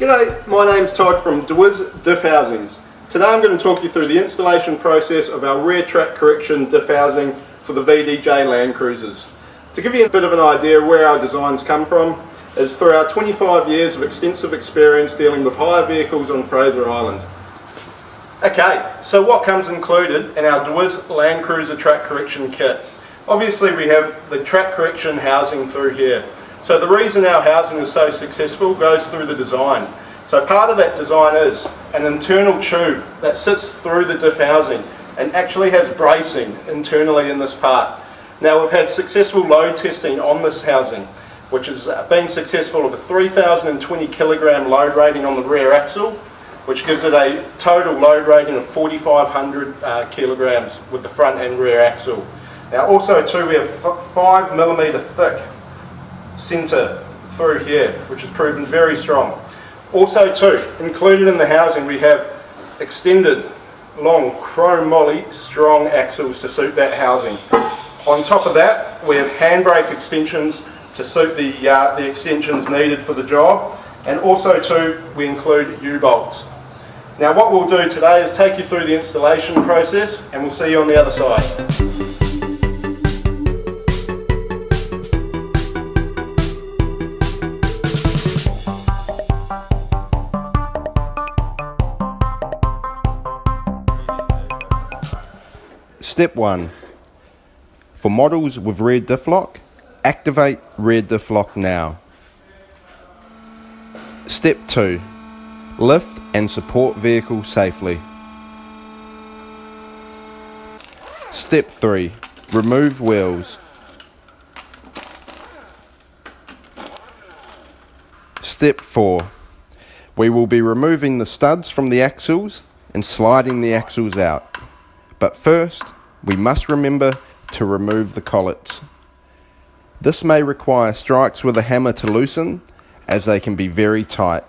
G'day, my name's Todd from Dwiz Diff Housings. Today I'm going to talk you through the installation process of our rear track correction diff housing for the VDJ Landcruisers. To give you a bit of an idea where our designs come from is through our 25 years of extensive experience dealing with hire vehicles on Fraser Island. Okay, so what comes included in our Dwiz Landcruiser track correction kit? Obviously we have the track correction housing through here. So the reason our housing is so successful goes through the design. So part of that design is an internal tube that sits through the diff housing and actually has bracing internally in this part. Now we've had successful load testing on this housing, which has been successful of a 3,020 kilogram load rating on the rear axle, which gives it a total load rating of 4,500 kilograms with the front and rear axle. Now also too, we have 5mm thick centre through here, which has proven very strong. Also too, included in the housing we have extended long chrome moly strong axles to suit that housing. On top of that we have handbrake extensions to suit the extensions needed for the job, and also too we include U-bolts. Now what we'll do today is take you through the installation process and we'll see you on the other side. Step 1. For models with rear diff lock, activate rear diff lock now. Step 2. Lift and support vehicle safely. Step 3. Remove wheels. Step 4. We will be removing the studs from the axles and sliding the axles out. But first, we must remember to remove the collets. This may require strikes with a hammer to loosen, as they can be very tight.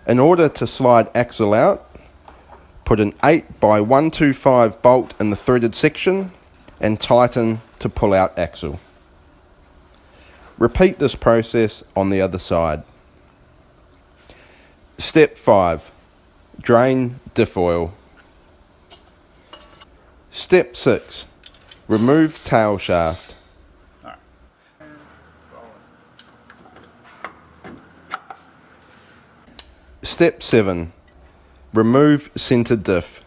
In order to slide axle out, put an 8x125 bolt in the threaded section and tighten to pull out axle. Repeat this process on the other side. Step 5. Drain diff oil. Step 6. Remove tail shaft. Step 7. Remove centre diff.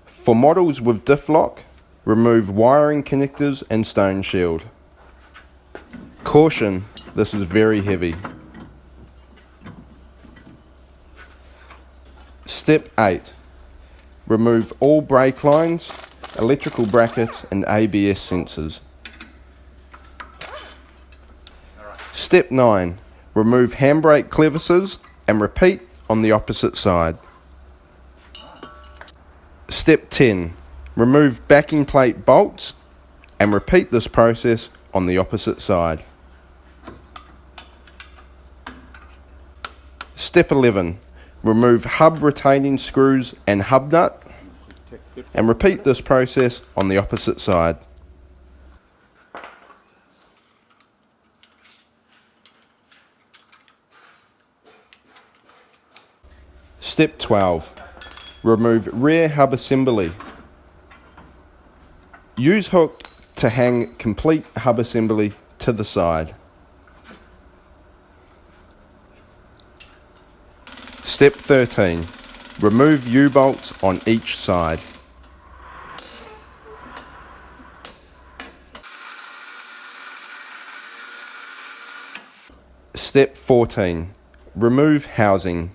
For models with diff lock, remove wiring connectors and stone shield. Caution, this is very heavy. Step 8. Remove all brake lines, electrical brackets and ABS sensors. Step 9. Remove handbrake clevises and repeat on the opposite side. Step 10. Remove backing plate bolts and repeat this process on the opposite side. Step 11. Remove hub retaining screws and hub nut and repeat this process on the opposite side. Step 12. Remove rear hub assembly. Use hook to hang complete hub assembly to the side. Step 13. Remove U-bolts on each side. Step 14. Remove housing.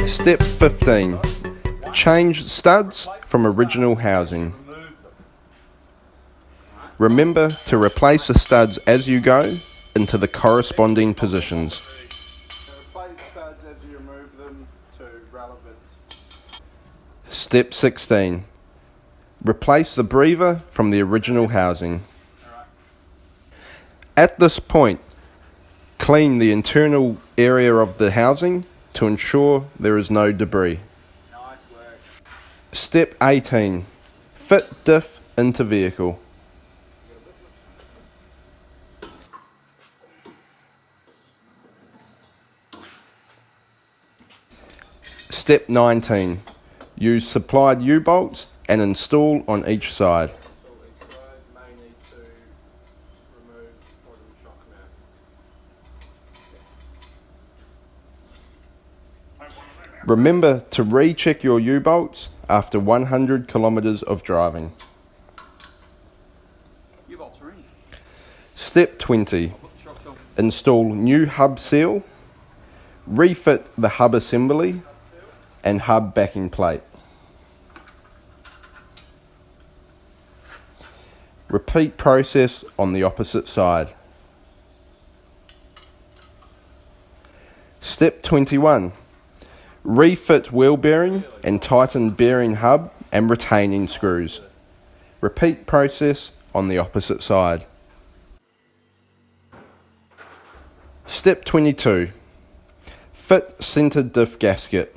Step 15. Change studs from original housing. Remember to replace the studs as you go into the corresponding positions. Step 16. Replace the breather from the original housing. At this point, clean the internal area of the housing to ensure there is no debris. Nice work. Step 18. Fit diff into vehicle. Step 19. Use supplied U-bolts and install on each side. Remember to recheck your U-bolts after 100 kilometers of driving. U-bolts are in. Step 20. Install new hub seal, refit the hub assembly and hub backing plate. Repeat process on the opposite side. Step 21. Refit wheel bearing and tighten bearing hub and retaining screws. Repeat process on the opposite side. Step 22. Fit centre diff gasket.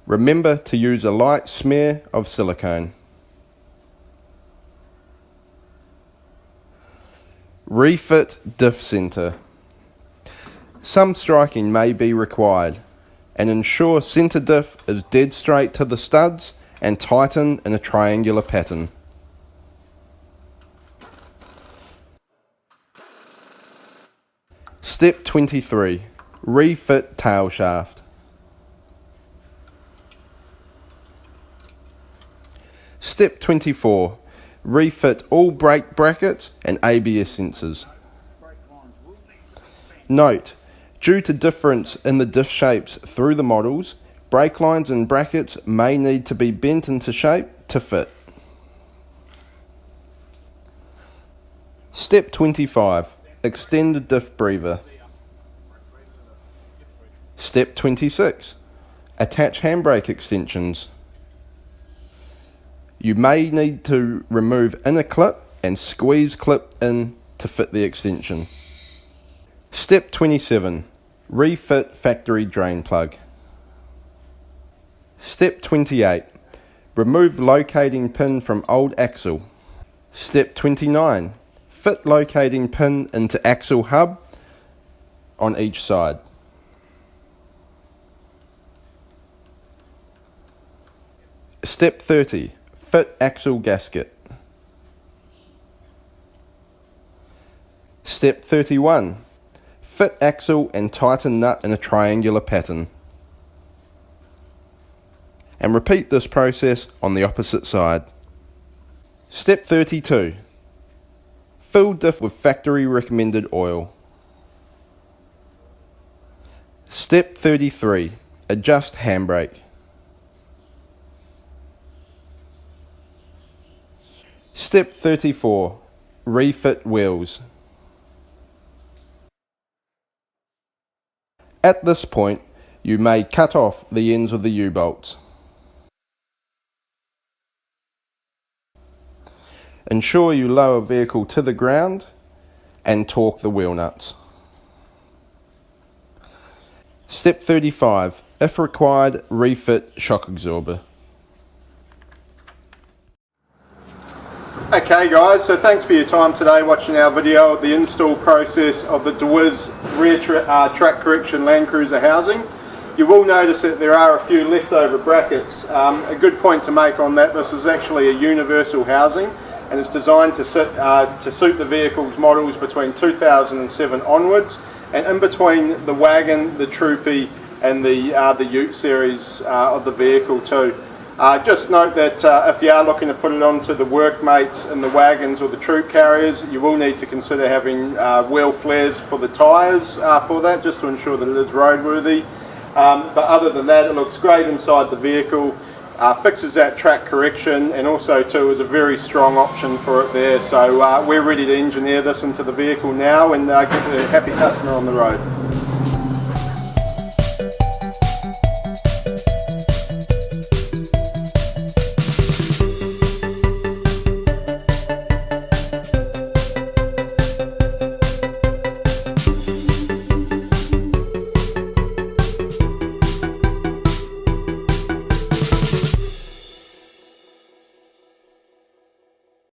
Remember to use a light smear of silicone. Refit diff centre. Some striking may be required, and ensure centre diff is dead straight to the studs and tighten in a triangular pattern. Step 23. Refit tail shaft. Step 24. Refit all brake brackets and ABS sensors. Note, due to difference in the diff shapes through the models, brake lines and brackets may need to be bent into shape to fit. Step 25. Extend the diff breather. Step 26. Attach handbrake extensions. You may need to remove inner clip and squeeze clip in to fit the extension. Step 27. Refit factory drain plug. Step 28. Remove locating pin from old axle. Step 29. Fit locating pin into axle hub on each side. Step 30. Fit axle gasket. Step 31. Fit axle and tighten nut in a triangular pattern. And repeat this process on the opposite side. Step 32. Fill diff with factory recommended oil. Step 33. Adjust handbrake. Step 34. Refit wheels. At this point, you may cut off the ends of the U-bolts. Ensure you lower vehicle to the ground and torque the wheel nuts. Step 35. If required, refit shock absorber. Okay guys, so thanks for your time today watching our video of the install process of the Dwiz rear track correction Landcruiser housing. You will notice that there are a few leftover brackets. A good point to make on that, this is actually a universal housing and it's designed to suit the vehicle's models between 2007 onwards, and in between the wagon, the troopy and the ute series of the vehicle too. Just note that if you are looking to put it onto the workmates in the wagons or the troop carriers, you will need to consider having wheel flares for the tyres for that, just to ensure that it is roadworthy. But other than that, it looks great inside the vehicle, fixes that track correction, and also too is a very strong option for it there. So we're ready to engineer this into the vehicle now and get the happy customer on the road.